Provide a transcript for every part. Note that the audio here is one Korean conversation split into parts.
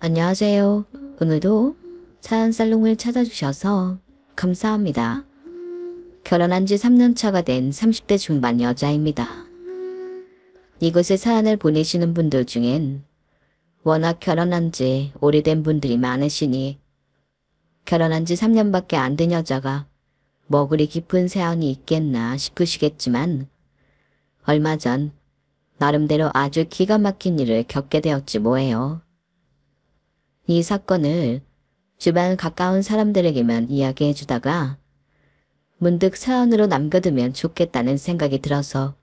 안녕하세요. 오늘도 사연살롱을 찾아주셔서 감사합니다. 결혼한 지 3년 차가 된 30대 중반 여자입니다. 이곳에 사연을 보내시는 분들 중엔 워낙 결혼한 지 오래된 분들이 많으시니 결혼한 지 3년밖에 안 된 여자가 뭐 그리 깊은 사연이 있겠나 싶으시겠지만 얼마 전 나름대로 아주 기가 막힌 일을 겪게 되었지 뭐예요. 이 사건을 주변 가까운 사람들에게만 이야기해 주다가 문득 사연으로 남겨두면 좋겠다는 생각이 들어서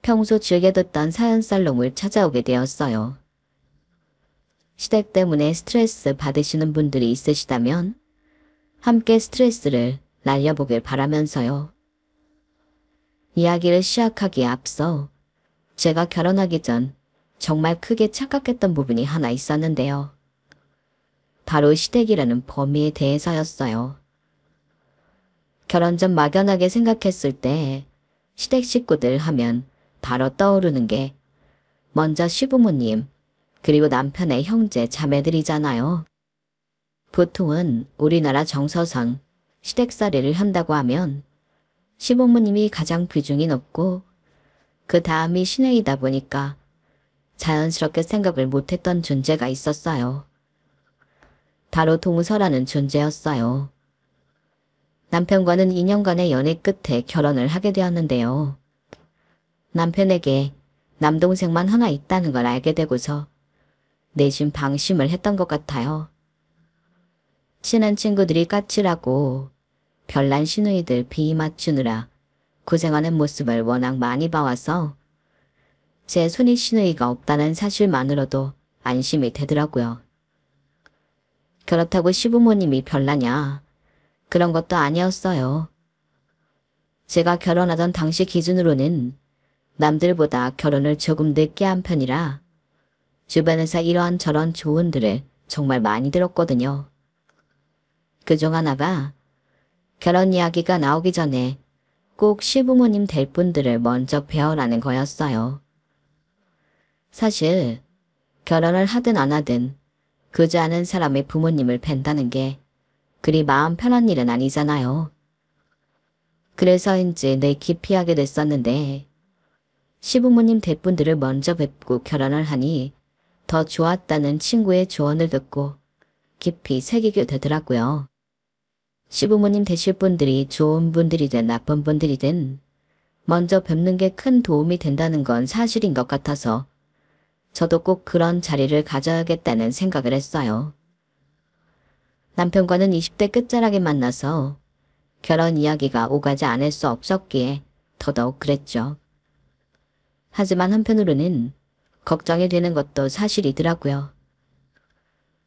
평소 즐겨 듣던 사연살롱을 찾아오게 되었어요. 시댁 때문에 스트레스 받으시는 분들이 있으시다면 함께 스트레스를 날려보길 바라면서요. 이야기를 시작하기에 앞서 제가 결혼하기 전 정말 크게 착각했던 부분이 하나 있었는데요. 바로 시댁이라는 범위에 대해서였어요. 결혼 전 막연하게 생각했을 때 시댁 식구들 하면 바로 떠오르는 게 먼저 시부모님 그리고 남편의 형제 자매들이잖아요. 보통은 우리나라 정서상 시댁살이를 한다고 하면 시부모님이 가장 비중이 높고 그 다음이 시댁이다 보니까 자연스럽게 생각을 못했던 존재가 있었어요. 바로 동서라는 존재였어요. 남편과는 2년간의 연애 끝에 결혼을 하게 되었는데요. 남편에게 남동생만 하나 있다는 걸 알게 되고서 내심 방심을 했던 것 같아요. 친한 친구들이 까칠하고 별난 시누이들 비위 맞추느라 고생하는 모습을 워낙 많이 봐와서 제 손이 시누이가 없다는 사실만으로도 안심이 되더라고요. 그렇다고 시부모님이 별나냐? 그런 것도 아니었어요. 제가 결혼하던 당시 기준으로는 남들보다 결혼을 조금 늦게 한 편이라 주변에서 이러한 저런 조언들을 정말 많이 들었거든요. 그중 하나가 결혼 이야기가 나오기 전에 꼭 시부모님 될 분들을 먼저 배워라는 거였어요. 사실 결혼을 하든 안 하든 그저 아는 사람의 부모님을 뵌다는 게 그리 마음 편한 일은 아니잖아요. 그래서인지 내 기피하게 됐었는데 시부모님 대분들을 먼저 뵙고 결혼을 하니 더 좋았다는 친구의 조언을 듣고 깊이 새기게 되더라고요. 시부모님 되실 분들이 좋은 분들이든 나쁜 분들이든 먼저 뵙는 게 큰 도움이 된다는 건 사실인 것 같아서 저도 꼭 그런 자리를 가져야겠다는 생각을 했어요. 남편과는 20대 끝자락에 만나서 결혼 이야기가 오가지 않을 수 없었기에 더더욱 그랬죠. 하지만 한편으로는 걱정이 되는 것도 사실이더라고요.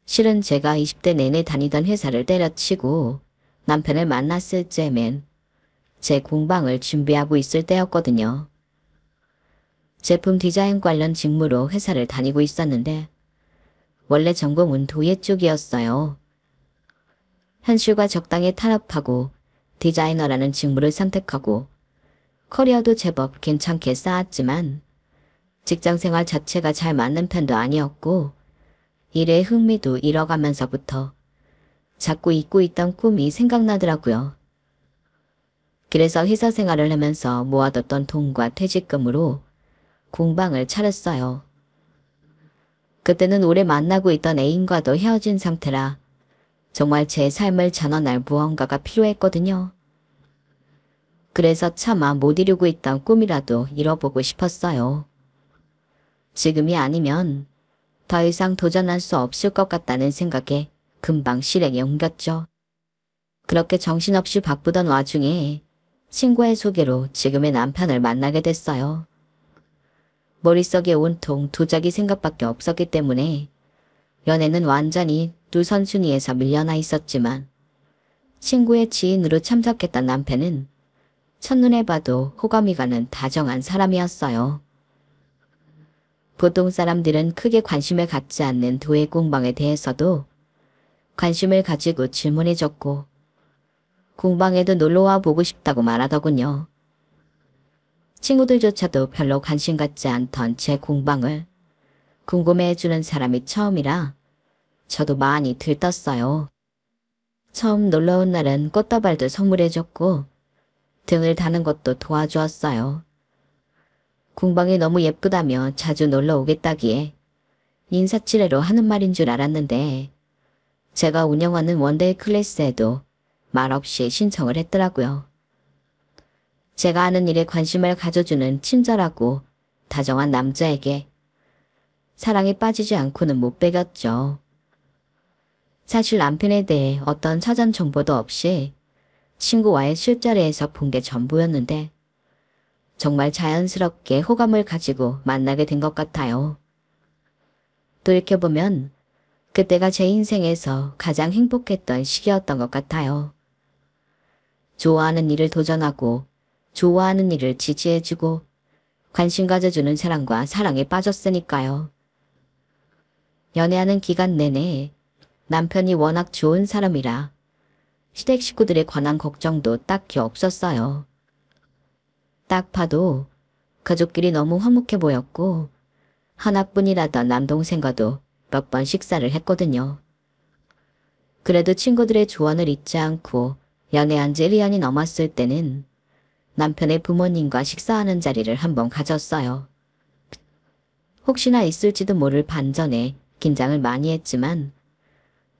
실은 제가 20대 내내 다니던 회사를 때려치고 남편을 만났을 즈음엔 제 공방을 준비하고 있을 때였거든요. 제품 디자인 관련 직무로 회사를 다니고 있었는데 원래 전공은 도예 쪽이었어요. 현실과 적당히 타협하고 디자이너라는 직무를 선택하고 커리어도 제법 괜찮게 쌓았지만 직장생활 자체가 잘 맞는 편도 아니었고 일에 흥미도 잃어가면서부터 자꾸 잊고 있던 꿈이 생각나더라고요. 그래서 회사 생활을 하면서 모아뒀던 돈과 퇴직금으로 공방을 차렸어요. 그때는 오래 만나고 있던 애인과도 헤어진 상태라 정말 제 삶을 전환할 무언가가 필요했거든요. 그래서 차마 못 이루고 있던 꿈이라도 이뤄보고 싶었어요. 지금이 아니면 더 이상 도전할 수 없을 것 같다는 생각에 금방 실행에 옮겼죠. 그렇게 정신없이 바쁘던 와중에 친구의 소개로 지금의 남편을 만나게 됐어요. 머릿속에 온통 도자기 생각밖에 없었기 때문에 연애는 완전히 두 선순위에서 밀려나 있었지만 친구의 지인으로 참석했던 남편은 첫눈에 봐도 호감이 가는 다정한 사람이었어요. 보통 사람들은 크게 관심을 갖지 않는 도예 공방에 대해서도 관심을 가지고 질문해줬고 공방에도 놀러와 보고 싶다고 말하더군요. 친구들조차도 별로 관심 갖지 않던 제 공방을 궁금해해주는 사람이 처음이라 저도 많이 들떴어요. 처음 놀러온 날은 꽃다발도 선물해줬고 등을 다는 것도 도와주었어요. 궁방이 너무 예쁘다며 자주 놀러 오겠다기에 인사치레로 하는 말인 줄 알았는데 제가 운영하는 원데이 클래스에도 말없이 신청을 했더라고요. 제가 하는 일에 관심을 가져주는 친절하고 다정한 남자에게 사랑에 빠지지 않고는 못 배겼죠. 사실 남편에 대해 어떤 사전 정보도 없이 친구와의 술자리에서 본 게 전부였는데 정말 자연스럽게 호감을 가지고 만나게 된 것 같아요. 돌이켜보면 그때가 제 인생에서 가장 행복했던 시기였던 것 같아요. 좋아하는 일을 도전하고 좋아하는 일을 지지해주고 관심 가져주는 사람과 사랑에 빠졌으니까요. 연애하는 기간 내내 남편이 워낙 좋은 사람이라 시댁 식구들에 관한 걱정도 딱히 없었어요. 딱 봐도 가족끼리 너무 화목해 보였고 하나뿐이라던 남동생과도 몇 번 식사를 했거든요. 그래도 친구들의 조언을 잊지 않고 연애한 지 1년이 넘었을 때는 남편의 부모님과 식사하는 자리를 한번 가졌어요. 혹시나 있을지도 모를 반전에 긴장을 많이 했지만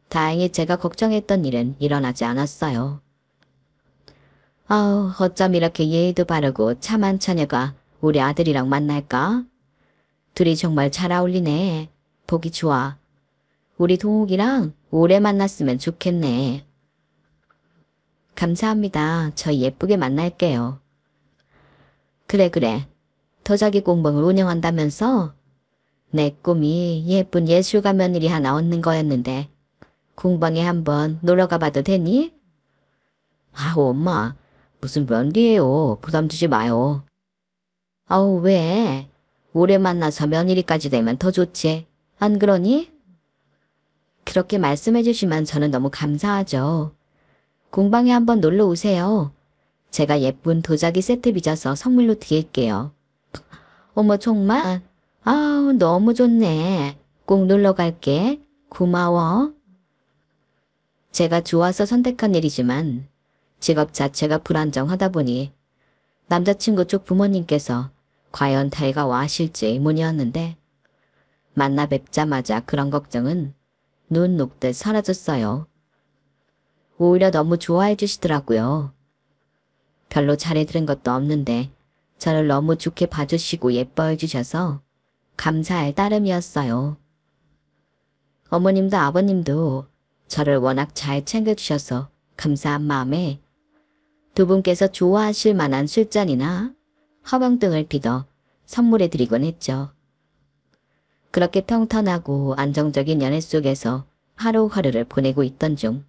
다행히 제가 걱정했던 일은 일어나지 않았어요. 아우, 어쩜 이렇게 예의도 바르고 참한 처녀가 우리 아들이랑 만날까? 둘이 정말 잘 어울리네. 보기 좋아. 우리 동욱이랑 오래 만났으면 좋겠네. 감사합니다. 저 예쁘게 만날게요. 그래. 도자기 공방을 운영한다면서? 내 꿈이 예쁜 예술가 며느리 하나 얻는 거였는데 공방에 한번 놀러 가봐도 되니? 아우, 엄마. 무슨 며느리예요. 부담 주지 마요. 아우, 왜? 오래 만나서 며느리까지 되면 더 좋지. 안 그러니? 그렇게 말씀해 주시면 저는 너무 감사하죠. 공방에 한번 놀러 오세요. 제가 예쁜 도자기 세트 빚어서 선물로 드릴게요. 어머, 정말? 아우, 너무 좋네. 꼭 놀러 갈게. 고마워. 제가 좋아서 선택한 일이지만 직업 자체가 불안정하다 보니 남자친구 쪽 부모님께서 과연 달가와 하실지 의문이었는데 만나 뵙자마자 그런 걱정은 눈 녹듯 사라졌어요. 오히려 너무 좋아해 주시더라고요. 별로 잘해드린 것도 없는데 저를 너무 좋게 봐주시고 예뻐해 주셔서 감사할 따름이었어요. 어머님도 아버님도 저를 워낙 잘 챙겨주셔서 감사한 마음에 두 분께서 좋아하실 만한 술잔이나 화병 등을 빌어 선물해드리곤 했죠. 그렇게 평탄하고 안정적인 연애 속에서 하루하루를 보내고 있던 중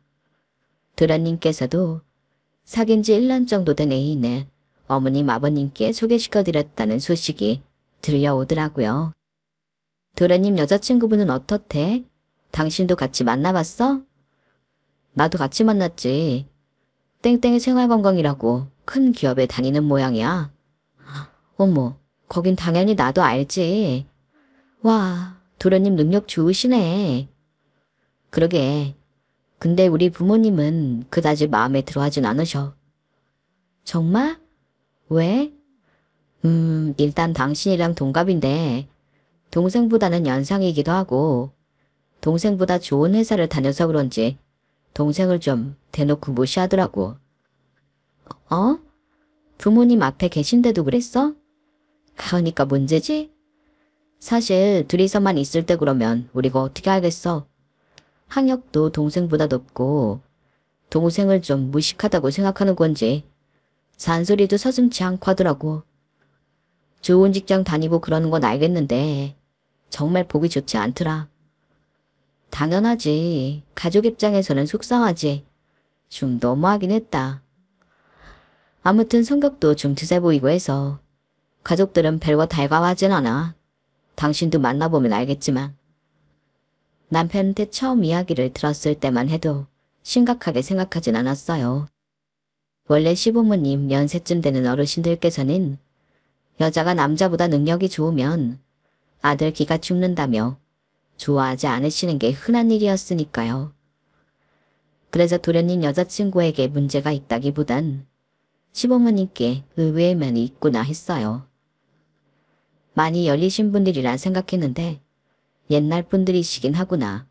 도련님께서도 사귄 지 1년 정도 된 애인을 어머님 아버님께 소개시켜드렸다는 소식이 들려오더라고요. 도련님 여자친구분은 어떻대? 당신도 같이 만나봤어? 나도 같이 만났지. 땡땡이 생활건강이라고 큰 기업에 다니는 모양이야. 어머, 거긴 당연히 나도 알지. 와, 도련님 능력 좋으시네. 그러게. 근데 우리 부모님은 그다지 마음에 들어하진 않으셔. 정말? 왜? 일단 당신이랑 동갑인데 동생보다는 연상이기도 하고 동생보다 좋은 회사를 다녀서 그런지 동생을 좀 대놓고 무시하더라고. 어? 부모님 앞에 계신데도 그랬어? 그러니까 문제지? 사실 둘이서만 있을 때 그러면 우리가 어떻게 알겠어? 학력도 동생보다 높고 동생을 좀 무식하다고 생각하는 건지 잔소리도 서슴지 않고 하더라고. 좋은 직장 다니고 그러는 건 알겠는데 정말 보기 좋지 않더라. 당연하지. 가족 입장에서는 속상하지. 좀 너무하긴 했다. 아무튼 성격도 좀 드세 보이고 해서 가족들은 별거 달가워하진 않아. 당신도 만나보면 알겠지만. 남편한테 처음 이야기를 들었을 때만 해도 심각하게 생각하진 않았어요. 원래 시부모님 연세쯤 되는 어르신들께서는 여자가 남자보다 능력이 좋으면 아들 기가 죽는다며 좋아하지 않으시는 게 흔한 일이었으니까요. 그래서 도련님 여자친구에게 문제가 있다기보단 시부모님께 의외의 면이 있구나 했어요. 많이 열리신 분들이라 생각했는데 옛날 분들이시긴 하구나.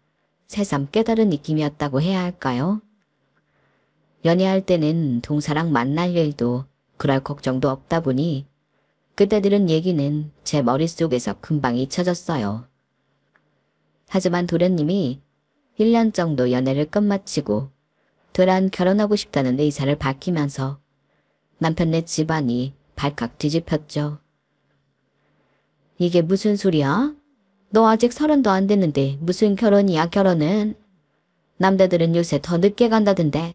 새삼 깨달은 느낌이었다고 해야 할까요? 연애할 때는 동사랑 만날 일도 그럴 걱정도 없다 보니 그때 들은 얘기는 제 머릿속에서 금방 잊혀졌어요. 하지만 도련님이 1년 정도 연애를 끝마치고 도란 결혼하고 싶다는 의사를 밝히면서 남편네 집안이 발칵 뒤집혔죠. 이게 무슨 소리야? 너 아직 30도 안 됐는데 무슨 결혼이야 결혼은? 남자들은 요새 더 늦게 간다던데.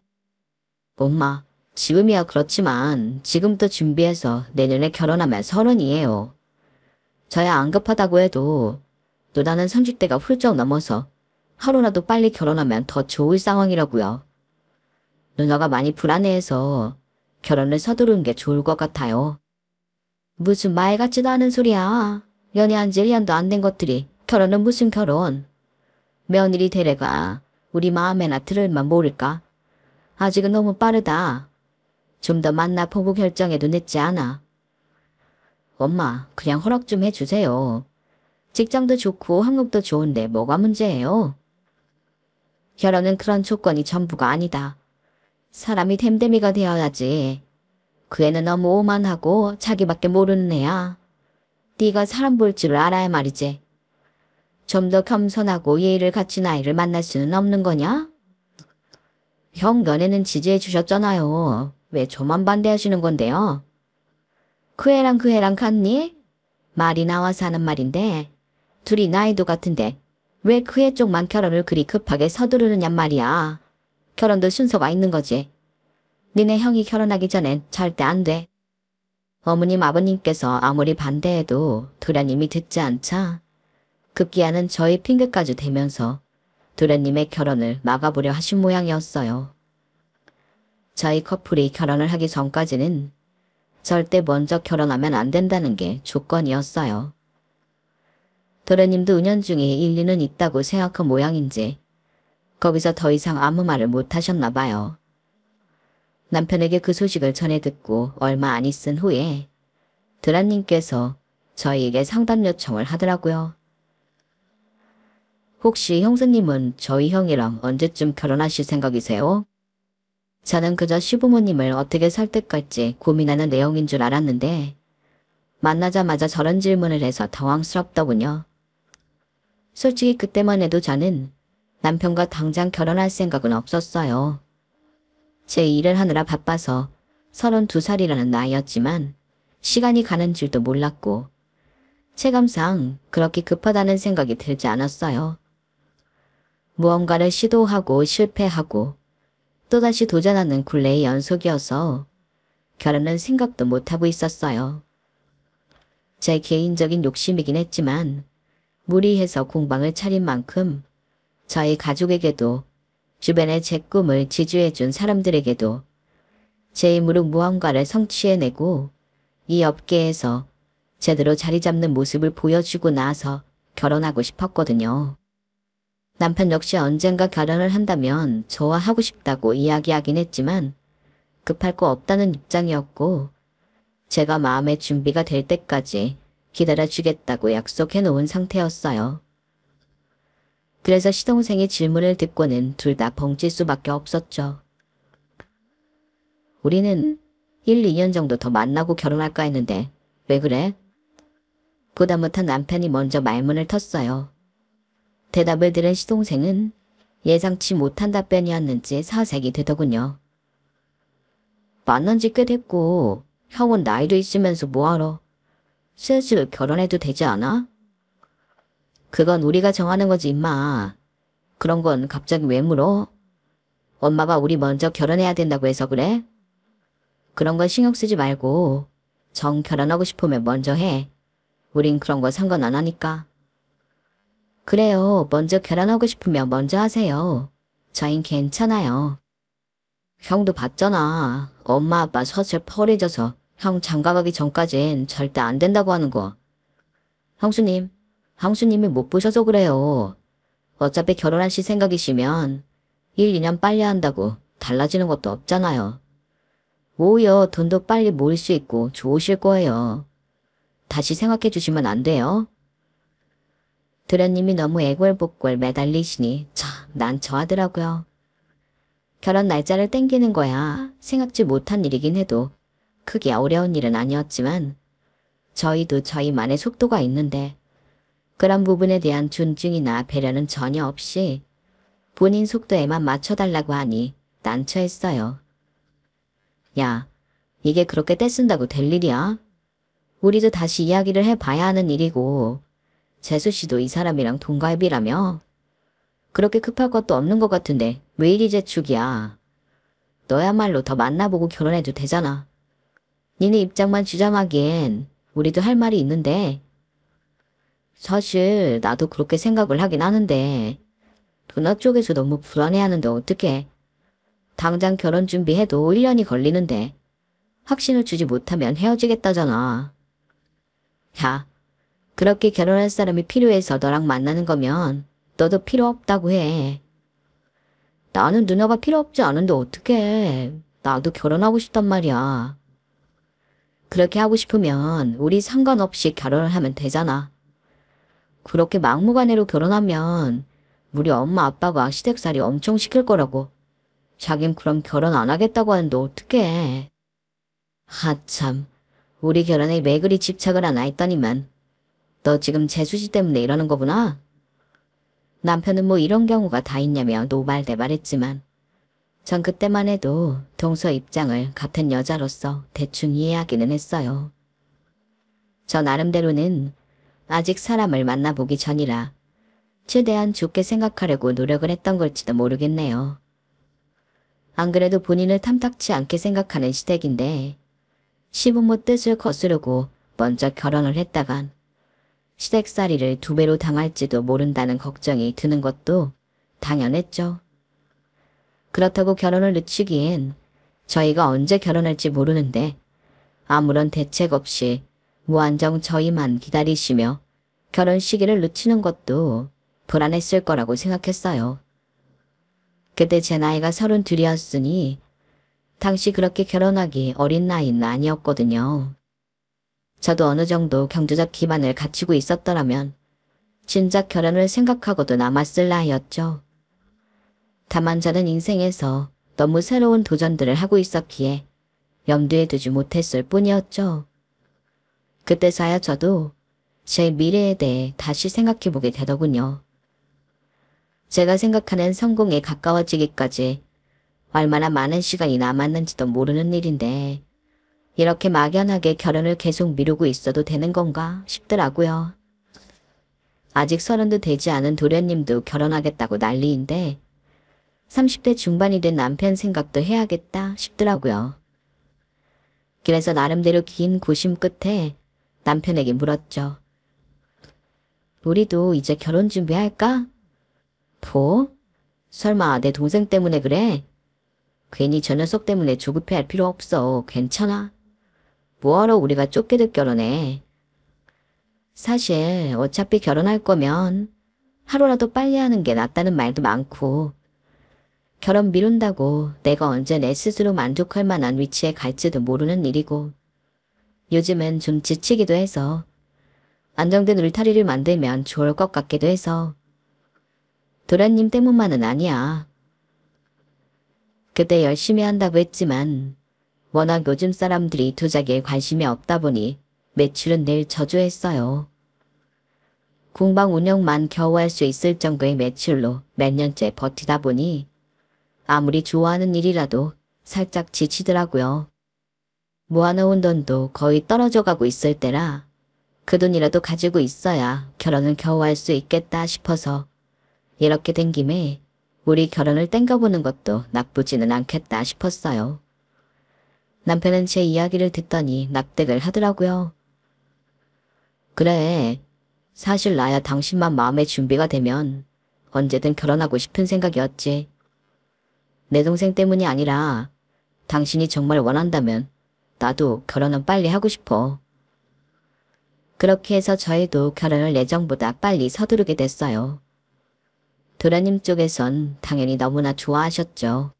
엄마, 지금이야 그렇지만 지금부터 준비해서 내년에 결혼하면 30이에요. 저야 안 급하다고 해도 누나는 30대가 훌쩍 넘어서 하루라도 빨리 결혼하면 더 좋을 상황이라고요. 누나가 많이 불안해해서 결혼을 서두르는 게 좋을 것 같아요. 무슨 말 같지도 않은 소리야. 연애한 지 1년도 안 된 것들이 결혼은 무슨 결혼. 며느리 데려가 우리 마음에나 들을만 모를까. 아직은 너무 빠르다. 좀 더 만나보고 결정해도 늦지 않아. 엄마, 그냥 허락 좀 해주세요. 직장도 좋고 한국도 좋은데 뭐가 문제예요? 결혼은 그런 조건이 전부가 아니다. 사람이 됨됨이가 되어야지. 그 애는 너무 오만하고 자기밖에 모르는 애야. 네가 사람 볼 줄 알아야 말이지. 좀 더 겸손하고 예의를 갖춘 아이를 만날 수는 없는 거냐? 형 연애는 지지해 주셨잖아요. 왜 저만 반대하시는 건데요? 그 애랑 같니? 말이 나와서 하는 말인데 둘이 나이도 같은데 왜 그 애 쪽만 결혼을 그리 급하게 서두르느냔 말이야. 결혼도 순서가 있는 거지. 니네 형이 결혼하기 전엔 절대 안 돼. 어머님 아버님께서 아무리 반대해도 도련님이 듣지 않자 급기야는 저희 핑계까지 대면서 도련님의 결혼을 막아보려 하신 모양이었어요. 저희 커플이 결혼을 하기 전까지는 절대 먼저 결혼하면 안 된다는 게 조건이었어요. 도련님도 은연중에 일리는 있다고 생각한 모양인지 거기서 더 이상 아무 말을 못 하셨나 봐요. 남편에게 그 소식을 전해 듣고 얼마 안 있은 후에 도련님께서 저희에게 상담 요청을 하더라고요. 혹시 형수님은 저희 형이랑 언제쯤 결혼하실 생각이세요? 저는 그저 시부모님을 어떻게 설득할지 고민하는 내용인 줄 알았는데 만나자마자 저런 질문을 해서 당황스럽더군요. 솔직히 그때만 해도 저는 남편과 당장 결혼할 생각은 없었어요. 제 일을 하느라 바빠서 32살이라는 나이였지만 시간이 가는 줄도 몰랐고 체감상 그렇게 급하다는 생각이 들지 않았어요. 무언가를 시도하고 실패하고 또다시 도전하는 굴레의 연속이어서 결혼은 생각도 못하고 있었어요. 제 개인적인 욕심이긴 했지만 무리해서 공방을 차린 만큼 저희 가족에게도 주변에 제 꿈을 지지해준 사람들에게도 제 힘으로 무언가를 성취해내고 이 업계에서 제대로 자리 잡는 모습을 보여주고 나서 결혼하고 싶었거든요. 남편 역시 언젠가 결혼을 한다면 저와 하고 싶다고 이야기하긴 했지만 급할 거 없다는 입장이었고 제가 마음의 준비가 될 때까지 기다려주겠다고 약속해 놓은 상태였어요. 그래서 시동생의 질문을 듣고는 둘 다 벙찔 수밖에 없었죠. 우리는 1, 2년 정도 더 만나고 결혼할까 했는데 왜 그래? 보다 못한 남편이 먼저 말문을 텄어요. 대답을 들은 시동생은 예상치 못한 답변이었는지 사색이 되더군요. 만난 지 꽤 됐고 형은 나이도 있으면서 뭐하러? 슬슬 결혼해도 되지 않아? 그건 우리가 정하는 거지 임마. 그런 건 갑자기 왜 물어? 엄마가 우리 먼저 결혼해야 된다고 해서 그래? 그런 건 신경 쓰지 말고 정 결혼하고 싶으면 먼저 해. 우린 그런 거 상관 안 하니까. 그래요. 먼저 결혼하고 싶으면 먼저 하세요. 저흰 괜찮아요. 형도 봤잖아. 엄마 아빠 서슬 펄해져서 형 장가가기 전까진 절대 안 된다고 하는 거. 형수님이 못 보셔서 그래요. 어차피 결혼하실 생각이시면 1, 2년 빨리 한다고 달라지는 것도 없잖아요. 오히려 돈도 빨리 모을 수 있고 좋으실 거예요. 다시 생각해 주시면 안 돼요? 도련님이 너무 애골복골 매달리시니 참 난처하더라고요. 결혼 날짜를 땡기는 거야 생각지 못한 일이긴 해도 크게 어려운 일은 아니었지만 저희도 저희만의 속도가 있는데 그런 부분에 대한 존중이나 배려는 전혀 없이 본인 속도에만 맞춰달라고 하니 난처했어요. 야, 이게 그렇게 떼쓴다고 될 일이야? 우리도 다시 이야기를 해봐야 하는 일이고 재수씨도 이 사람이랑 동갑이라며? 그렇게 급할 것도 없는 것 같은데 왜 이리 재축이야? 너야말로 더 만나보고 결혼해도 되잖아. 니네 입장만 주장하기엔 우리도 할 말이 있는데 사실 나도 그렇게 생각을 하긴 하는데 누나 쪽에서 너무 불안해하는데 어떡해. 당장 결혼 준비해도 1년이 걸리는데 확신을 주지 못하면 헤어지겠다잖아. 야, 그렇게 결혼할 사람이 필요해서 너랑 만나는 거면 너도 필요 없다고 해. 나는 누나가 필요 없지 않은데 어떡해. 나도 결혼하고 싶단 말이야. 그렇게 하고 싶으면 우리 상관없이 결혼을 하면 되잖아. 그렇게 막무가내로 결혼하면 우리 엄마 아빠가 시댁살이 엄청 시킬 거라고. 자긴 그럼 결혼 안 하겠다고 하는데 어떡해. 하참, 우리 결혼에 왜 그리 집착을 하나 했더니만 너 지금 재수씨 때문에 이러는 거구나. 남편은 뭐 이런 경우가 다 있냐며 노발대발했지만 전 그때만 해도 동서 입장을 같은 여자로서 대충 이해하기는 했어요. 저 나름대로는 아직 사람을 만나보기 전이라 최대한 좋게 생각하려고 노력을 했던 걸지도 모르겠네요. 안 그래도 본인을 탐탁치 않게 생각하는 시댁인데 시부모 뜻을 거스르고 먼저 결혼을 했다간 시댁살이를 2배로 당할지도 모른다는 걱정이 드는 것도 당연했죠. 그렇다고 결혼을 늦추기엔 저희가 언제 결혼할지 모르는데 아무런 대책 없이 무한정 저희만 기다리시며 결혼 시기를 늦추는 것도 불안했을 거라고 생각했어요. 그때 제 나이가 32이었으니 당시 그렇게 결혼하기 어린 나이는 아니었거든요. 저도 어느 정도 경제적 기반을 갖추고 있었더라면 진작 결혼을 생각하고도 남았을 나이였죠. 다만 저는 인생에서 너무 새로운 도전들을 하고 있었기에 염두에 두지 못했을 뿐이었죠. 그때서야 저도 제 미래에 대해 다시 생각해보게 되더군요. 제가 생각하는 성공에 가까워지기까지 얼마나 많은 시간이 남았는지도 모르는 일인데 이렇게 막연하게 결혼을 계속 미루고 있어도 되는 건가 싶더라고요. 아직 30도 되지 않은 도련님도 결혼하겠다고 난리인데 30대 중반이 된 남편 생각도 해야겠다 싶더라고요. 그래서 나름대로 긴 고심 끝에 남편에게 물었죠. 우리도 이제 결혼 준비할까? 뭐? 설마 내 동생 때문에 그래? 괜히 저 녀석 때문에 조급해할 필요 없어. 괜찮아. 뭐하러 우리가 쫓게들 결혼해. 사실 어차피 결혼할 거면 하루라도 빨리 하는 게 낫다는 말도 많고 결혼 미룬다고 내가 언제 내 스스로 만족할 만한 위치에 갈지도 모르는 일이고 요즘은 좀 지치기도 해서 안정된 울타리를 만들면 좋을 것 같기도 해서 도련님 때문만은 아니야. 그때 열심히 한다고 했지만 워낙 요즘 사람들이 도자기에 관심이 없다 보니 매출은 늘 저조했어요. 공방 운영만 겨우 할 수 있을 정도의 매출로 몇 년째 버티다 보니 아무리 좋아하는 일이라도 살짝 지치더라고요. 모아놓은 돈도 거의 떨어져 가고 있을 때라 그 돈이라도 가지고 있어야 결혼을 겨우 할 수 있겠다 싶어서 이렇게 된 김에 우리 결혼을 땡겨보는 것도 나쁘지는 않겠다 싶었어요. 남편은 제 이야기를 듣더니 납득을 하더라고요. 그래, 사실 나야 당신만 마음의 준비가 되면 언제든 결혼하고 싶은 생각이었지. 내 동생 때문이 아니라 당신이 정말 원한다면 나도 결혼은 빨리 하고 싶어. 그렇게 해서 저희도 결혼을 예정보다 빨리 서두르게 됐어요. 도련님 쪽에선 당연히 너무나 좋아하셨죠.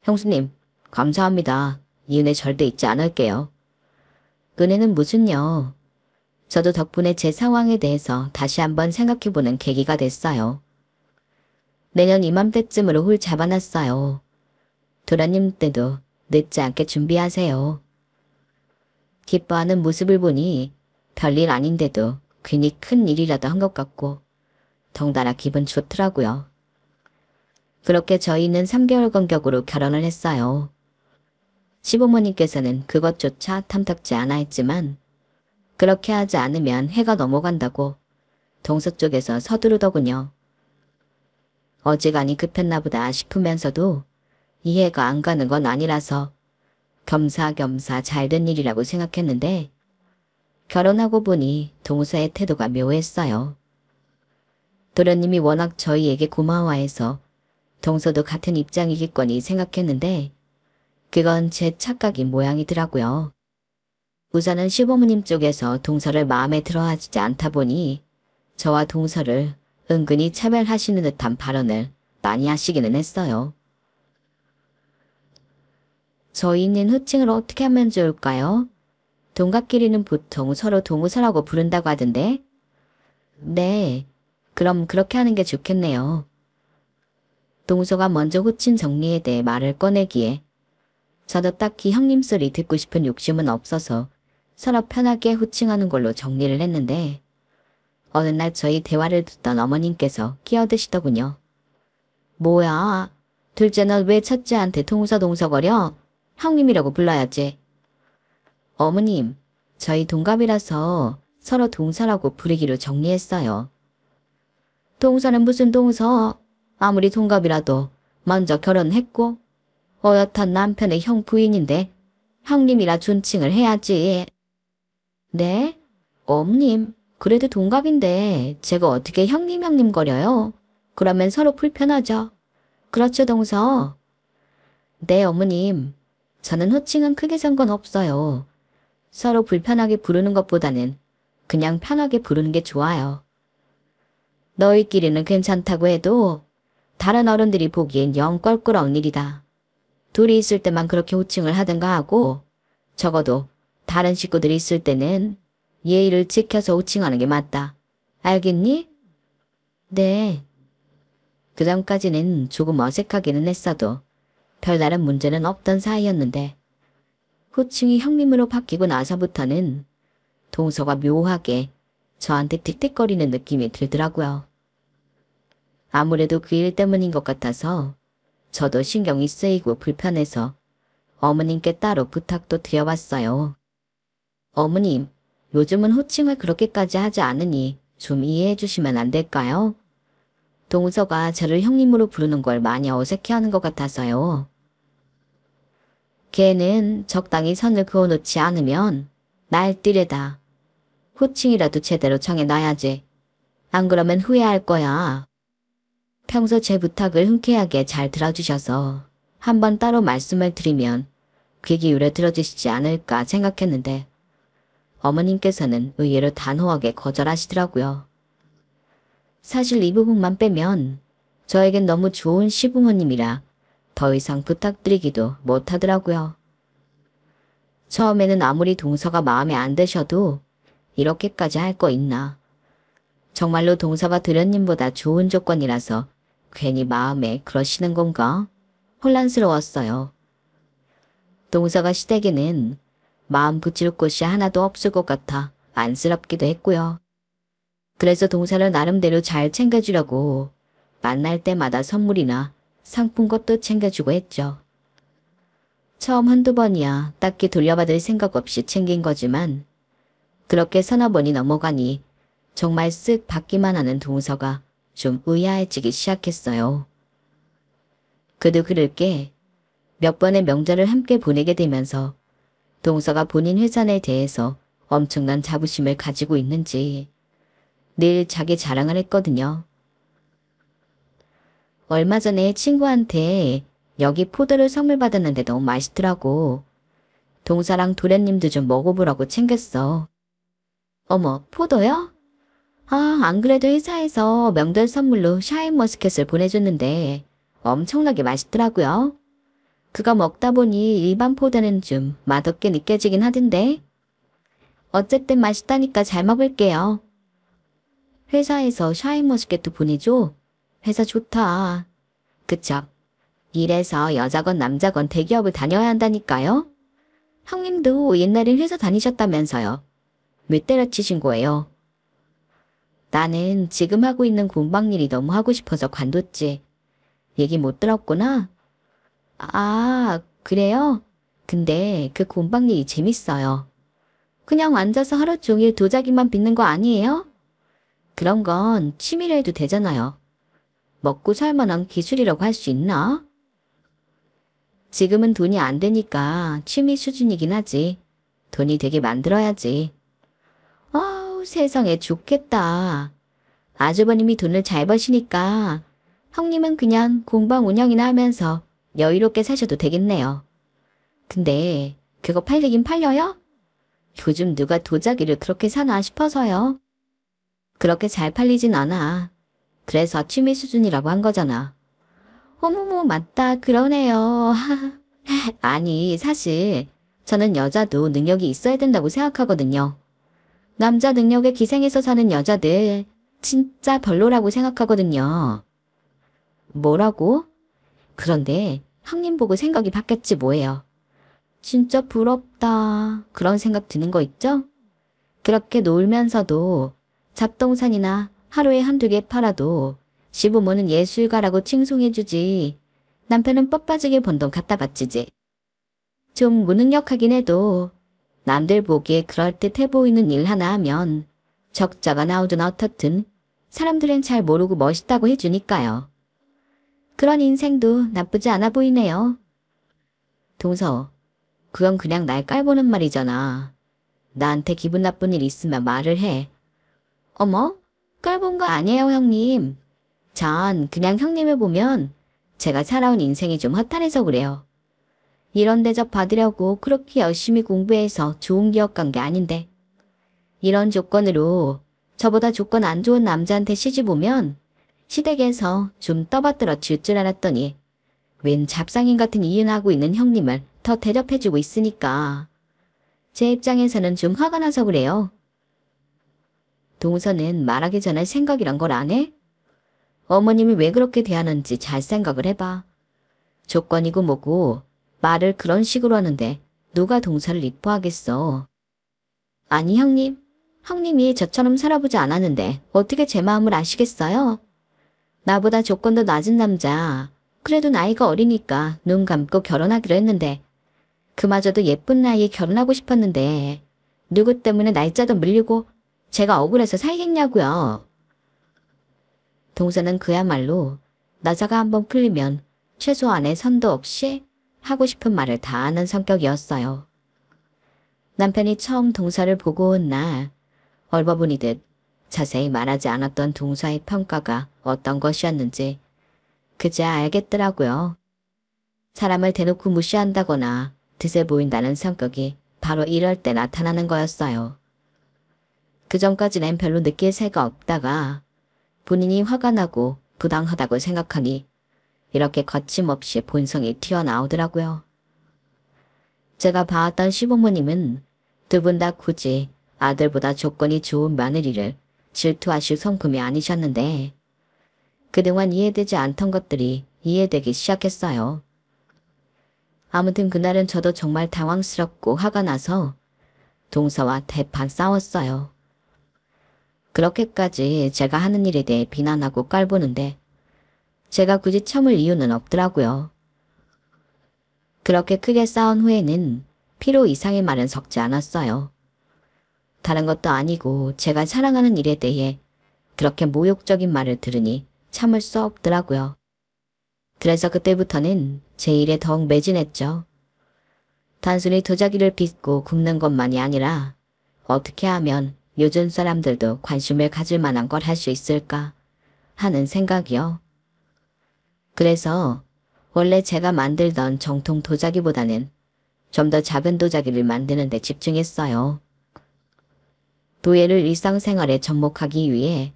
형수님, 감사합니다. 이 은혜 절대 잊지 않을게요. 은혜는 무슨요. 저도 덕분에 제 상황에 대해서 다시 한번 생각해보는 계기가 됐어요. 내년 이맘때쯤으로 홀 잡아놨어요. 도련님 때도 늦지 않게 준비하세요. 기뻐하는 모습을 보니 별일 아닌데도 괜히 큰 일이라도 한 것 같고 덩달아 기분 좋더라고요. 그렇게 저희는 3개월 간격으로 결혼을 했어요. 시부모님께서는 그것조차 탐탁지 않아 했지만 그렇게 하지 않으면 해가 넘어간다고 동서쪽에서 서두르더군요. 어지간히 급했나 보다 싶으면서도 이해가 안 가는 건 아니라서 겸사겸사 잘된 일이라고 생각했는데 결혼하고 보니 동서의 태도가 묘했어요. 도련님이 워낙 저희에게 고마워해서 동서도 같은 입장이겠거니 생각했는데 그건 제 착각인 모양이더라고요. 우선은 시부모님 쪽에서 동서를 마음에 들어하지 않다 보니 저와 동서를 은근히 차별하시는 듯한 발언을 많이 하시기는 했어요. 저희는 호칭을 어떻게 하면 좋을까요? 동갑끼리는 보통 서로 동우서라고 부른다고 하던데. 네, 그럼 그렇게 하는 게 좋겠네요. 동서가 먼저 호칭 정리에 대해 말을 꺼내기에 저도 딱히 형님 소리 듣고 싶은 욕심은 없어서 서로 편하게 호칭하는 걸로 정리를 했는데 어느 날 저희 대화를 듣던 어머님께서 끼어드시더군요. 뭐야, 둘째는 왜 첫째한테 동서동서거려? 형님이라고 불러야지. 어머님, 저희 동갑이라서 서로 동서라고 부르기로 정리했어요. 동서는 무슨 동서? 아무리 동갑이라도 먼저 결혼했고 어엿한 남편의 형 부인인데 형님이라 존칭을 해야지. 네? 어머님, 그래도 동갑인데 제가 어떻게 형님 거려요? 그러면 서로 불편하죠. 그렇죠, 동서? 네, 어머님. 저는 호칭은 크게 상관없어요. 서로 불편하게 부르는 것보다는 그냥 편하게 부르는 게 좋아요. 너희끼리는 괜찮다고 해도 다른 어른들이 보기엔 영 껄끄러운 일이다. 둘이 있을 때만 그렇게 호칭을 하든가 하고 적어도 다른 식구들이 있을 때는 예의를 지켜서 호칭하는 게 맞다. 알겠니? 네. 그 전까지는 조금 어색하기는 했어도 별다른 문제는 없던 사이였는데 호칭이 형님으로 바뀌고 나서부터는 동서가 묘하게 저한테 틱틱거리는 느낌이 들더라고요. 아무래도 그 일 때문인 것 같아서 저도 신경이 쓰이고 불편해서 어머님께 따로 부탁도 드려봤어요. 어머님, 요즘은 호칭을 그렇게까지 하지 않으니 좀 이해해 주시면 안 될까요? 동서가 저를 형님으로 부르는 걸 많이 어색해하는 것 같아서요. 걔는 적당히 선을 그어놓지 않으면 날뛰레다. 호칭이라도 제대로 정해놔야지. 안 그러면 후회할 거야. 평소 제 부탁을 흔쾌하게 잘 들어주셔서 한번 따로 말씀을 드리면 귀 기울여 들어주시지 않을까 생각했는데 어머님께서는 의외로 단호하게 거절하시더라고요. 사실 이 부분만 빼면 저에겐 너무 좋은 시부모님이라 더 이상 부탁드리기도 못하더라고요. 처음에는 아무리 동서가 마음에 안 드셔도 이렇게까지 할 거 있나. 정말로 동서가 도련님보다 좋은 조건이라서 괜히 마음에 그러시는 건가? 혼란스러웠어요. 동서가 시댁에는 마음 붙일 곳이 하나도 없을 것 같아 안쓰럽기도 했고요. 그래서 동서를 나름대로 잘 챙겨주려고 만날 때마다 선물이나 상품 것도 챙겨주고 했죠. 처음 한두 번이야 딱히 돌려받을 생각 없이 챙긴 거지만 그렇게 서너 번이 넘어가니 정말 쓱 받기만 하는 동서가 좀 의아해지기 시작했어요. 그도 그럴 게 몇 번의 명절을 함께 보내게 되면서 동서가 본인 회사에 대해서 엄청난 자부심을 가지고 있는지 늘 자기 자랑을 했거든요. 얼마 전에 친구한테 여기 포도를 선물 받았는데 너무 맛있더라고. 동서랑 도련님도 좀 먹어보라고 챙겼어. 어머, 포도요? 안 그래도 회사에서 명절 선물로 샤인머스켓을 보내줬는데 엄청나게 맛있더라고요. 그거 먹다 보니 일반 포도는 좀 맛없게 느껴지긴 하던데. 어쨌든 맛있다니까 잘 먹을게요. 회사에서 샤인머스켓도 보내줘? 회사 좋다. 그쵸? 이래서 여자건 남자건 대기업을 다녀야 한다니까요? 형님도 옛날엔 회사 다니셨다면서요. 왜 때려치신 거예요? 나는 지금 하고 있는 공방일이 너무 하고 싶어서 관뒀지. 얘기 못 들었구나? 그래요? 근데 그 공방일이 재밌어요. 그냥 앉아서 하루 종일 도자기만 빚는 거 아니에요? 그런 건 취미로 해도 되잖아요. 먹고 살 만한 기술이라고 할 수 있나? 지금은 돈이 안 되니까 취미 수준이긴 하지. 돈이 되게 만들어야지. 세상에 좋겠다. 아주버님이 돈을 잘 버시니까 형님은 그냥 공방 운영이나 하면서 여유롭게 사셔도 되겠네요. 근데 그거 팔리긴 팔려요? 요즘 누가 도자기를 그렇게 사나 싶어서요. 그렇게 잘 팔리진 않아. 그래서 취미 수준이라고 한 거잖아. 어머머, 맞다. 그러네요. 아니, 사실 저는 여자도 능력이 있어야 된다고 생각하거든요. 남자 능력에 기생해서 사는 여자들 진짜 별로라고 생각하거든요. 뭐라고? 그런데 형님 보고 생각이 바뀌었지 뭐예요. 진짜 부럽다. 그런 생각 드는 거 있죠? 그렇게 놀면서도 잡동산이나 하루에 한두 개 팔아도 시부모는 예술가라고 칭송해주지. 남편은 뻑 빠지게 번 돈 갖다 바치지. 좀 무능력하긴 해도 남들 보기에 그럴듯해 보이는 일 하나 하면 적자가 나오든 어떻든 사람들은 잘 모르고 멋있다고 해주니까요. 그런 인생도 나쁘지 않아 보이네요. 동서, 그건 그냥 날 깔보는 말이잖아. 나한테 기분 나쁜 일 있으면 말을 해. 어머? 깔본 거 아니에요, 형님. 전 그냥 형님을 보면 제가 살아온 인생이 좀 허탈해서 그래요. 이런 대접 받으려고 그렇게 열심히 공부해서 좋은 기업 간 게 아닌데. 이런 조건으로 저보다 조건 안 좋은 남자한테 시집 오면 시댁에서 좀 떠받들어 줄 줄 알았더니 웬 잡상인 같은 이윤하고 있는 형님을 더 대접해주고 있으니까 제 입장에서는 좀 화가 나서 그래요. 동서는 말하기 전에 생각이란 걸 안 해? 어머님이 왜 그렇게 대하는지 잘 생각을 해봐. 조건이고 뭐고 말을 그런 식으로 하는데 누가 동서를 이뻐하겠어. 아니 형님이 저처럼 살아보지 않았는데 어떻게 제 마음을 아시겠어요? 나보다 조건도 낮은 남자, 그래도 나이가 어리니까 눈 감고 결혼하기로 했는데 그마저도 예쁜 나이에 결혼하고 싶었는데 누구 때문에 날짜도 밀리고 제가 억울해서 살겠냐고요. 동서는 그야말로 나사가 한번 풀리면 최소한의 선도 없이 하고 싶은 말을 다 하는 성격이었어요. 남편이 처음 동서를 보고 온 날 얼버무리듯 자세히 말하지 않았던 동서의 평가가 어떤 것이었는지 그제야 알겠더라고요. 사람을 대놓고 무시한다거나 드세 보인다는 성격이 바로 이럴 때 나타나는 거였어요. 그전까지는 별로 느낄 새가 없다가 본인이 화가 나고 부당하다고 생각하니 이렇게 거침없이 본성이 튀어나오더라고요. 제가 봐왔던 시부모님은 두 분 다 굳이 아들보다 조건이 좋은 며느리를 질투하실 성품이 아니셨는데 그동안 이해되지 않던 것들이 이해되기 시작했어요. 아무튼 그날은 저도 정말 당황스럽고 화가 나서 동서와 대판 싸웠어요. 그렇게까지 제가 하는 일에 대해 비난하고 깔보는데 제가 굳이 참을 이유는 없더라고요. 그렇게 크게 싸운 후에는 필요 이상의 말은 섞지 않았어요. 다른 것도 아니고 제가 사랑하는 일에 대해 그렇게 모욕적인 말을 들으니 참을 수 없더라고요. 그래서 그때부터는 제 일에 더욱 매진했죠. 단순히 도자기를 빚고 굽는 것만이 아니라 어떻게 하면 요즘 사람들도 관심을 가질 만한 걸 할 수 있을까 하는 생각이요. 그래서 원래 제가 만들던 정통 도자기보다는 좀 더 작은 도자기를 만드는 데 집중했어요. 도예를 일상생활에 접목하기 위해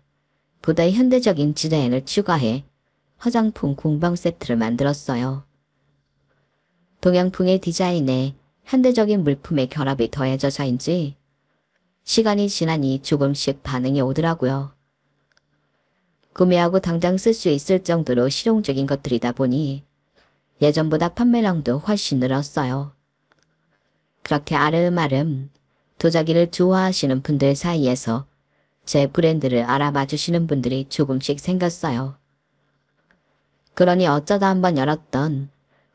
보다 현대적인 디자인을 추가해 화장품 공방 세트를 만들었어요. 동양풍의 디자인에 현대적인 물품의 결합이 더해져서인지 시간이 지나니 조금씩 반응이 오더라고요. 구매하고 당장 쓸 수 있을 정도로 실용적인 것들이다 보니 예전보다 판매량도 훨씬 늘었어요. 그렇게 아름아름 도자기를 좋아하시는 분들 사이에서 제 브랜드를 알아봐 주시는 분들이 조금씩 생겼어요. 그러니 어쩌다 한번 열었던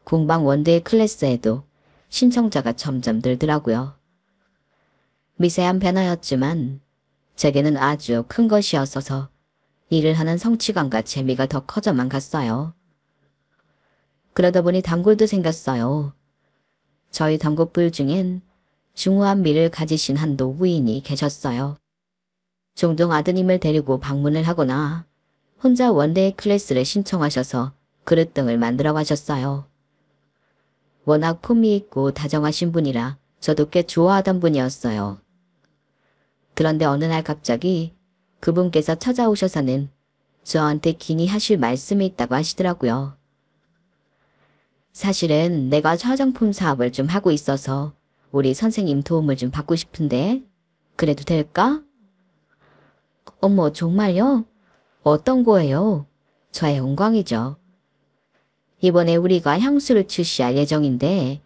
공방 원데이 클래스에도 신청자가 점점 늘더라고요. 미세한 변화였지만 제게는 아주 큰 것이었어서 일을 하는 성취감과 재미가 더 커져만 갔어요. 그러다 보니 단골도 생겼어요. 저희 단골들 중엔 중후한 미를 가지신 한 노부인이 계셨어요. 종종 아드님을 데리고 방문을 하거나 혼자 원데이 클래스를 신청하셔서 그릇 등을 만들어 가셨어요. 워낙 품위 있고 다정하신 분이라 저도 꽤 좋아하던 분이었어요. 그런데 어느 날 갑자기 그분께서 찾아오셔서는 저한테 긴히 하실 말씀이 있다고 하시더라고요. 사실은 내가 화장품 사업을 좀 하고 있어서 우리 선생님 도움을 좀 받고 싶은데 그래도 될까? 어머, 정말요? 어떤 거예요? 저의 영광이죠. 이번에 우리가 향수를 출시할 예정인데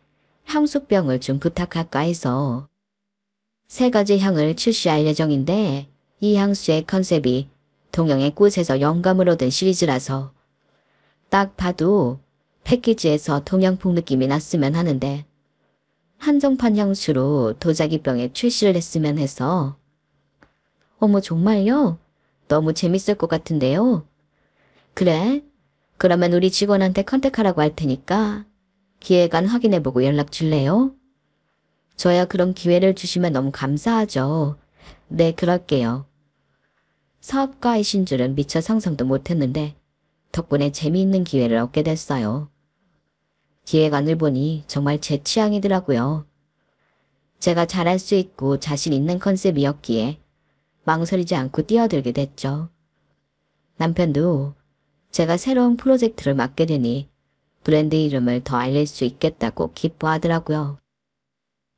향수병을 좀 부탁할까 해서 3가지 향을 출시할 예정인데 이 향수의 컨셉이 동양의 꽃에서 영감을 얻은 시리즈라서 딱 봐도 패키지에서 동양풍 느낌이 났으면 하는데 한정판 향수로 도자기병에 출시를 했으면 해서. 어머, 정말요? 너무 재밌을 것 같은데요. 그래? 그러면 우리 직원한테 컨택하라고 할 테니까 기획안 확인해보고 연락 줄래요? 저야 그런 기회를 주시면 너무 감사하죠. 네, 그럴게요. 사업가이신 줄은 미처 상상도 못했는데 덕분에 재미있는 기회를 얻게 됐어요. 기획안을 보니 정말 제 취향이더라고요. 제가 잘할 수 있고 자신 있는 컨셉이었기에 망설이지 않고 뛰어들게 됐죠. 남편도 제가 새로운 프로젝트를 맡게 되니 브랜드 이름을 더 알릴 수 있겠다고 기뻐하더라고요.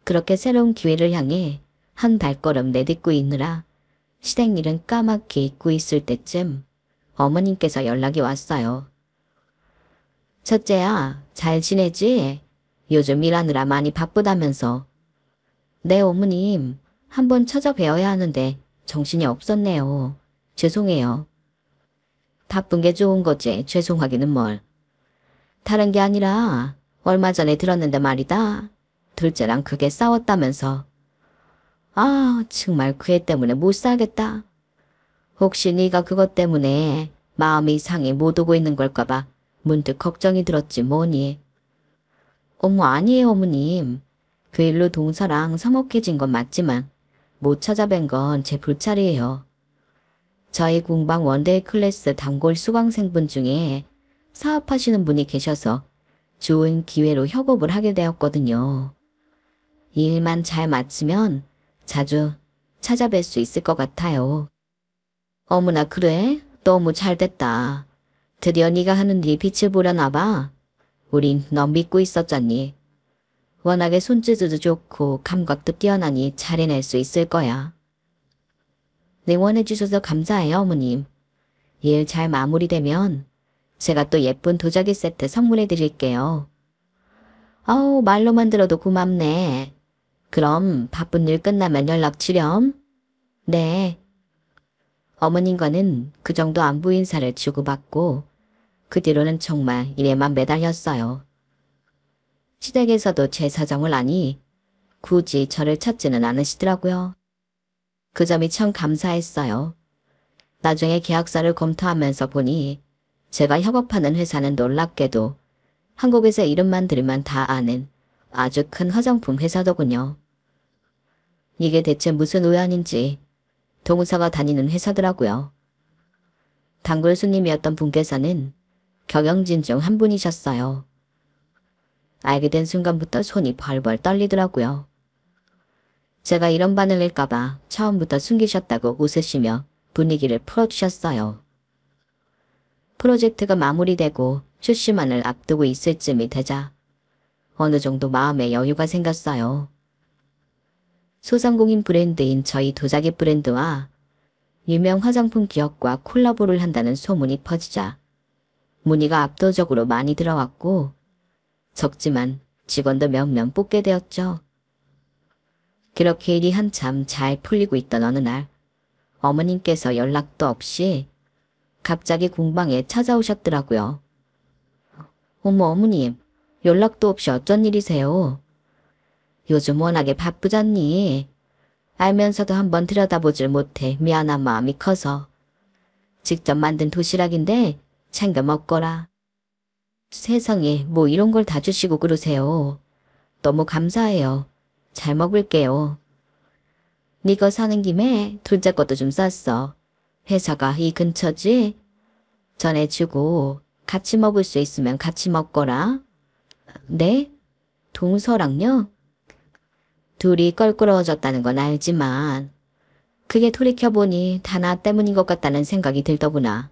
그렇게 새로운 기회를 향해 한 발걸음 내딛고 있느라 시댁일은 까맣게 잊고 있을 때쯤 어머님께서 연락이 왔어요. 첫째야, 잘 지내지? 요즘 일하느라 많이 바쁘다면서. 네, 어머님. 한번 찾아뵈어야 하는데 정신이 없었네요. 죄송해요. 바쁜 게 좋은 거지. 죄송하기는 뭘. 다른 게 아니라 얼마 전에 들었는데 말이다. 둘째랑 크게 싸웠다면서. 아, 정말 그 애 때문에 못 살겠다. 혹시 네가 그것 때문에 마음이 상해 못 오고 있는 걸까봐 문득 걱정이 들었지 뭐니. 어머, 아니에요, 어머님. 그 일로 동서랑 서먹해진 건 맞지만 못 찾아뵌 건 제 불찰이에요. 저희 공방 원데이 클래스 단골 수강생분 중에 사업하시는 분이 계셔서 좋은 기회로 협업을 하게 되었거든요. 이 일만 잘 맞추면 자주 찾아뵐 수 있을 것 같아요. 어머나, 그래? 너무 잘됐다. 드디어 네가 하는 네 빛을 보려나 봐. 우린 너 믿고 있었잖니. 워낙에 손재주도 좋고 감각도 뛰어나니 잘 해낼 수 있을 거야. 응원해 주셔서 감사해요, 어머님. 일 잘 마무리되면 제가 또 예쁜 도자기 세트 선물해 드릴게요. 아우, 말로만 들어도 고맙네. 그럼 바쁜 일 끝나면 연락 주렴. 네. 어머님과는 그 정도 안부 인사를 주고받고 그 뒤로는 정말 일에만 매달렸어요. 시댁에서도 제 사정을 아니 굳이 저를 찾지는 않으시더라고요. 그 점이 참 감사했어요. 나중에 계약서를 검토하면서 보니 제가 협업하는 회사는 놀랍게도 한국에서 이름만 들으면 다 아는 아주 큰 화장품 회사더군요. 이게 대체 무슨 우연인지 동서가 다니는 회사더라고요. 단골 손님이었던 분께서는 경영진 중 한 분이셨어요. 알게 된 순간부터 손이 벌벌 떨리더라고요. 제가 이런 반응일까봐 처음부터 숨기셨다고 웃으시며 분위기를 풀어주셨어요. 프로젝트가 마무리되고 출시만을 앞두고 있을 쯤이 되자 어느 정도 마음에 여유가 생겼어요. 소상공인 브랜드인 저희 도자기 브랜드와 유명 화장품 기업과 콜라보를 한다는 소문이 퍼지자 문의가 압도적으로 많이 들어왔고 적지만 직원도 몇몇 뽑게 되었죠. 그렇게 일이 한참 잘 풀리고 있던 어느 날 어머님께서 연락도 없이 갑자기 공방에 찾아오셨더라고요. 어머 어머님, 연락도 없이 어쩐 일이세요? 요즘 워낙에 바쁘잖니. 알면서도 한번 들여다보질 못해 미안한 마음이 커서. 직접 만든 도시락인데 챙겨 먹거라. 세상에 뭐 이런 걸 다 주시고 그러세요. 너무 감사해요. 잘 먹을게요. 니거 사는 김에 둘째 것도 좀 쌌어. 회사가 이 근처지? 전해주고 같이 먹을 수 있으면 같이 먹거라. 네? 동서랑요? 둘이 껄끄러워졌다는 건 알지만 그게 돌이켜보니 다 나 때문인 것 같다는 생각이 들더구나.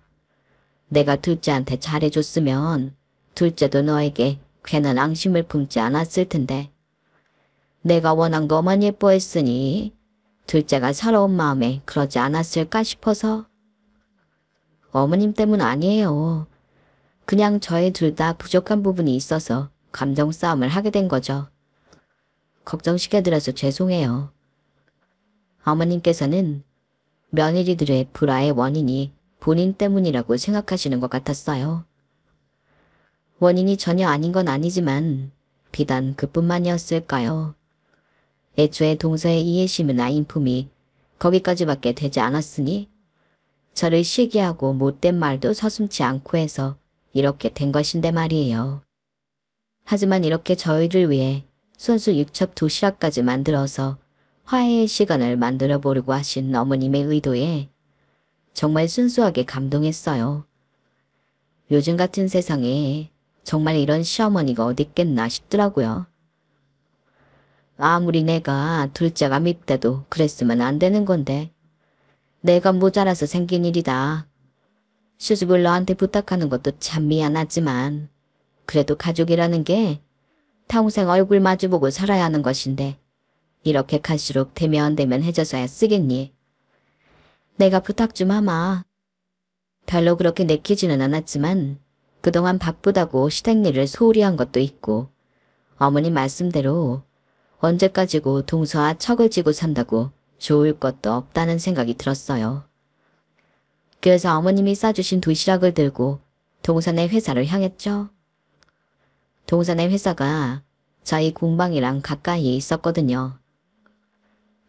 내가 둘째한테 잘해줬으면 둘째도 너에게 괜한 앙심을 품지 않았을 텐데 내가 워낙 너만 예뻐했으니 둘째가 서러운 마음에 그러지 않았을까 싶어서. 어머님 때문 아니에요. 그냥 저희 둘 다 부족한 부분이 있어서 감정 싸움을 하게 된 거죠. 걱정시켜드려서 죄송해요. 어머님께서는 며느리들의 불화의 원인이 본인 때문이라고 생각하시는 것 같았어요. 원인이 전혀 아닌 건 아니지만 비단 그뿐만이었을까요? 애초에 동서의 이해심이나 인품이 거기까지밖에 되지 않았으니 저를 시기하고 못된 말도 서슴지 않고 해서 이렇게 된 것인데 말이에요. 하지만 이렇게 저희를 위해 손수 육첩 도시락까지 만들어서 화해의 시간을 만들어 보려고 하신 어머님의 의도에 정말 순수하게 감동했어요. 요즘 같은 세상에 정말 이런 시어머니가 어딨겠나 싶더라고요. 아무리 내가 둘째가 밉대도 그랬으면 안 되는 건데 내가 모자라서 생긴 일이다. 수습을 너한테 부탁하는 것도 참 미안하지만 그래도 가족이라는 게 평생 얼굴 마주보고 살아야 하는 것인데 이렇게 갈수록 대면대면 해져서야 쓰겠니? 내가 부탁 좀 하마. 별로 그렇게 내키지는 않았지만 그동안 바쁘다고 시댁일을 소홀히 한 것도 있고 어머님 말씀대로 언제까지고 동서와 척을 지고 산다고 좋을 것도 없다는 생각이 들었어요. 그래서 어머님이 싸주신 도시락을 들고 동선의 회사를 향했죠. 동선의 회사가 저희 공방이랑 가까이에 있었거든요.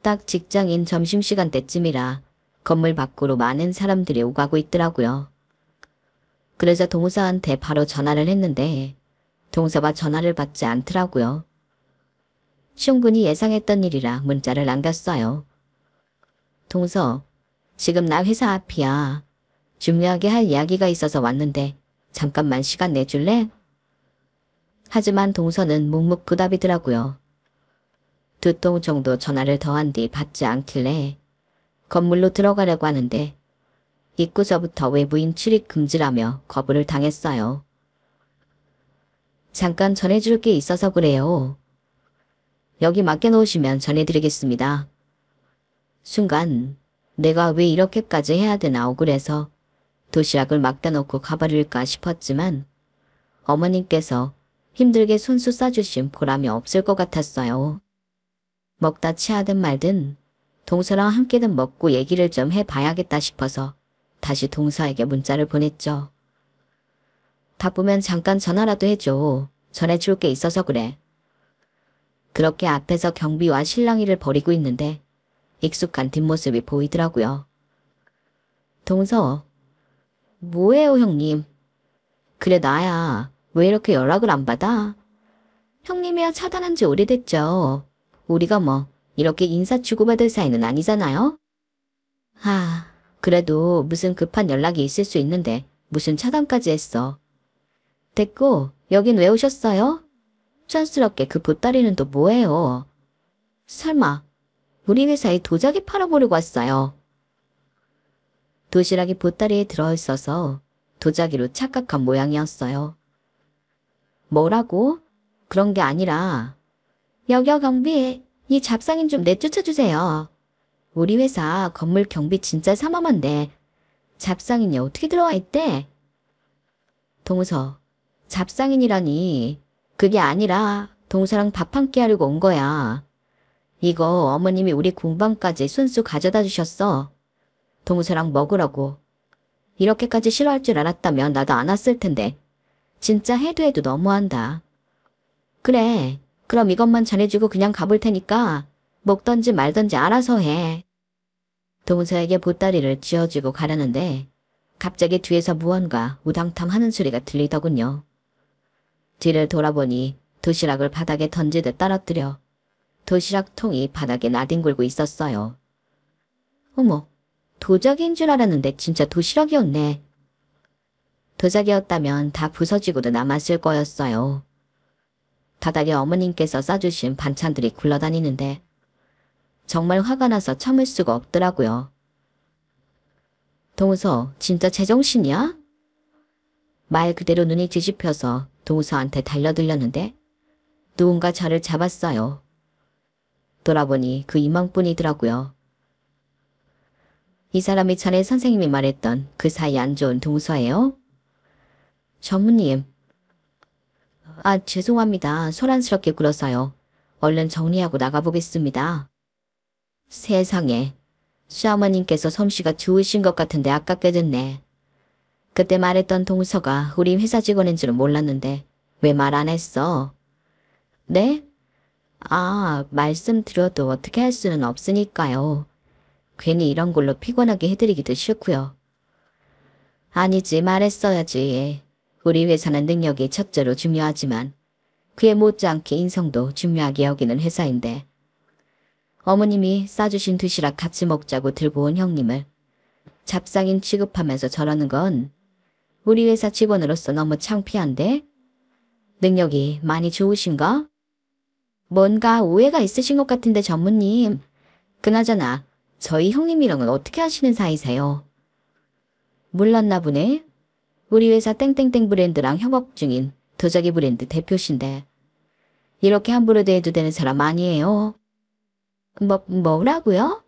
딱 직장인 점심시간 때쯤이라 건물 밖으로 많은 사람들이 오가고 있더라고요. 그래서 동서한테 바로 전화를 했는데 동서가 전화를 받지 않더라고요. 충분히 예상했던 일이라 문자를 남겼어요. 동서, 지금 나 회사 앞이야. 중요하게 할 이야기가 있어서 왔는데 잠깐만 시간 내줄래? 하지만 동서는 묵묵부답이더라고요. 2통 정도 전화를 더한 뒤 받지 않길래 건물로 들어가려고 하는데 입구서부터 외부인 출입 금지라며 거부를 당했어요. 잠깐 전해줄 게 있어서 그래요. 여기 맡겨놓으시면 전해드리겠습니다. 순간 내가 왜 이렇게까지 해야 되나 억울해서 도시락을 맡겨놓고 가버릴까 싶었지만 어머님께서 힘들게 손수 싸주신 보람이 없을 것 같았어요. 먹다 취하든 말든 동서랑 함께든 먹고 얘기를 좀 해봐야겠다 싶어서 다시 동서에게 문자를 보냈죠. 바쁘면 잠깐 전화라도 해줘. 전해줄 게 있어서 그래. 그렇게 앞에서 경비와 실랑이를 벌이고 있는데 익숙한 뒷모습이 보이더라고요. 동서, 뭐해요 형님? 그래 나야. 왜 이렇게 연락을 안 받아? 형님이야 차단한 지 오래됐죠. 우리가 뭐 이렇게 인사 주고받을 사이는 아니잖아요? 그래도 무슨 급한 연락이 있을 수 있는데 무슨 차단까지 했어. 됐고 여긴 왜 오셨어요? 촌스럽게 그 보따리는 또 뭐예요? 설마 우리 회사에 도자기 팔아보려고 왔어요. 도시락이 보따리에 들어있어서 도자기로 착각한 모양이었어요. 뭐라고? 그런 게 아니라 여기요 경비, 이 잡상인 좀 내쫓아주세요. 우리 회사 건물 경비 진짜 삼엄한데 잡상인이 어떻게 들어와 있대? 동서, 잡상인이라니. 그게 아니라 동서랑 밥 한 끼 하려고 온 거야. 이거 어머님이 우리 공방까지 순수 가져다 주셨어. 동서랑 먹으라고. 이렇게까지 싫어할 줄 알았다면 나도 안 왔을 텐데. 진짜 해도 너무한다. 그래, 그럼 이것만 전해주고 그냥 가볼 테니까 먹던지 말던지 알아서 해. 동서에게 보따리를 쥐어주고 가려는데 갑자기 뒤에서 무언가 우당탕 하는 소리가 들리더군요. 뒤를 돌아보니 도시락을 바닥에 던지듯 떨어뜨려 도시락통이 바닥에 나뒹굴고 있었어요. 어머, 도자기인 줄 알았는데 진짜 도시락이었네. 도자기였다면 다 부서지고도 남았을 거였어요. 바닥에 어머님께서 싸주신 반찬들이 굴러다니는데 정말 화가 나서 참을 수가 없더라고요. 동서, 진짜 제정신이야? 말 그대로 눈이 뒤집혀서 동서한테 달려들렸는데 누군가 저를 잡았어요. 돌아보니 그 이망뿐이더라고요. 이 사람이 전에 선생님이 말했던 그 사이 안 좋은 동서예요? 전무님. 아, 죄송합니다. 소란스럽게 굴어서요. 얼른 정리하고 나가보겠습니다. 세상에, 시어머님께서 솜씨가 좋으신 것 같은데 아깝게 됐네. 그때 말했던 동서가 우리 회사 직원인 줄은 몰랐는데 왜 말 안 했어? 네? 아, 말씀드려도 어떻게 할 수는 없으니까요. 괜히 이런 걸로 피곤하게 해드리기도 싫고요. 아니지, 말했어야지. 우리 회사는 능력이 첫째로 중요하지만 그에 못지않게 인성도 중요하게 여기는 회사인데 어머님이 싸주신 도시락 같이 먹자고 들고 온 형님을 잡상인 취급하면서 저러는 건 우리 회사 직원으로서 너무 창피한데? 능력이 많이 좋으신가? 뭔가 오해가 있으신 것 같은데 전무님. 그나저나 저희 형님이랑은 어떻게 하시는 사이세요? 몰랐나 보네. 우리 회사 땡땡땡 브랜드랑 협업 중인 도자기 브랜드 대표신데 이렇게 함부로 대해도 되는 사람 아니에요. 뭐라고요?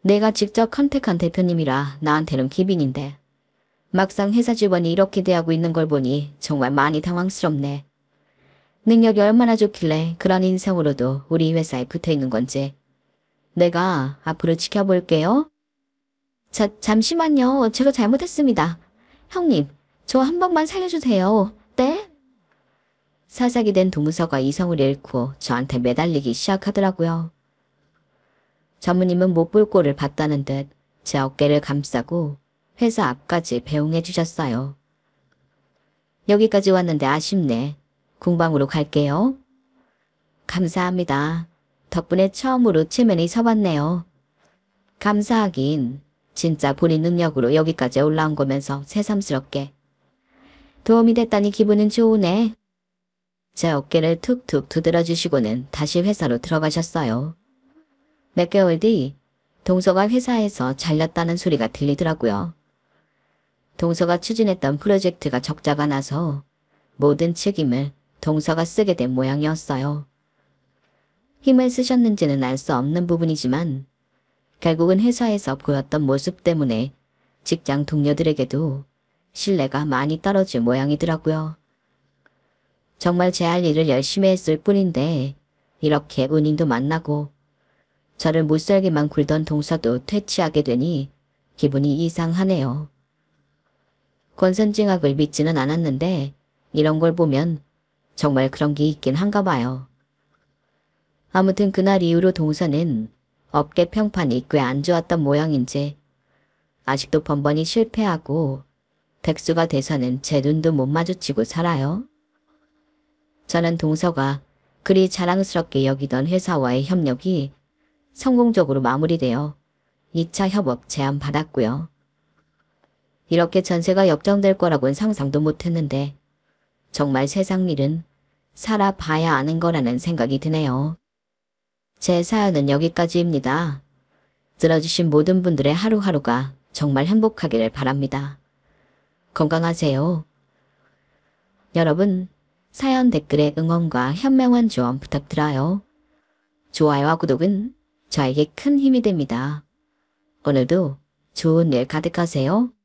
내가 직접 컨택한 대표님이라 나한테는 기빈인데 막상 회사 직원이 이렇게 대하고 있는 걸 보니 정말 많이 당황스럽네. 능력이 얼마나 좋길래 그런 인성으로도 우리 회사에 붙어있는 건지. 내가 앞으로 지켜볼게요. 잠시만요. 제가 잘못했습니다. 형님, 저 한 번만 살려주세요. 네? 사삭이 된 동서가 이성을 잃고 저한테 매달리기 시작하더라고요. 전무님은 못 볼 꼴을 봤다는 듯 제 어깨를 감싸고 회사 앞까지 배웅해 주셨어요. 여기까지 왔는데 아쉽네. 공방으로 갈게요. 감사합니다. 덕분에 처음으로 체면이 서봤네요. 감사하긴 진짜 본인 능력으로 여기까지 올라온 거면서 새삼스럽게. 도움이 됐다니 기분은 좋으네. 제 어깨를 툭툭 두드려 주시고는 다시 회사로 들어가셨어요. 몇 개월 뒤 동서가 회사에서 잘렸다는 소리가 들리더라고요. 동서가 추진했던 프로젝트가 적자가 나서 모든 책임을 동서가 쓰게 된 모양이었어요. 힘을 쓰셨는지는 알 수 없는 부분이지만 결국은 회사에서 보였던 모습 때문에 직장 동료들에게도 신뢰가 많이 떨어진 모양이더라고요. 정말 제 할 일을 열심히 했을 뿐인데 이렇게 은인도 만나고 저를 못살게만 굴던 동서도 퇴치하게 되니 기분이 이상하네요. 권선징악을 믿지는 않았는데 이런 걸 보면 정말 그런 게 있긴 한가 봐요. 아무튼 그날 이후로 동서는 업계 평판이 꽤 안 좋았던 모양인지 아직도 번번이 실패하고 백수가 돼서는 제 눈도 못 마주치고 살아요. 저는 동서가 그리 자랑스럽게 여기던 회사와의 협력이 성공적으로 마무리되어 2차 협업 제안 받았고요. 이렇게 전세가 역전될 거라고는 상상도 못했는데 정말 세상 일은 살아봐야 아는 거라는 생각이 드네요. 제 사연은 여기까지입니다. 들어주신 모든 분들의 하루하루가 정말 행복하기를 바랍니다. 건강하세요. 여러분, 사연 댓글에 응원과 현명한 조언 부탁드려요. 좋아요와 구독은 저에게 큰 힘이 됩니다. 오늘도 좋은 일 가득하세요.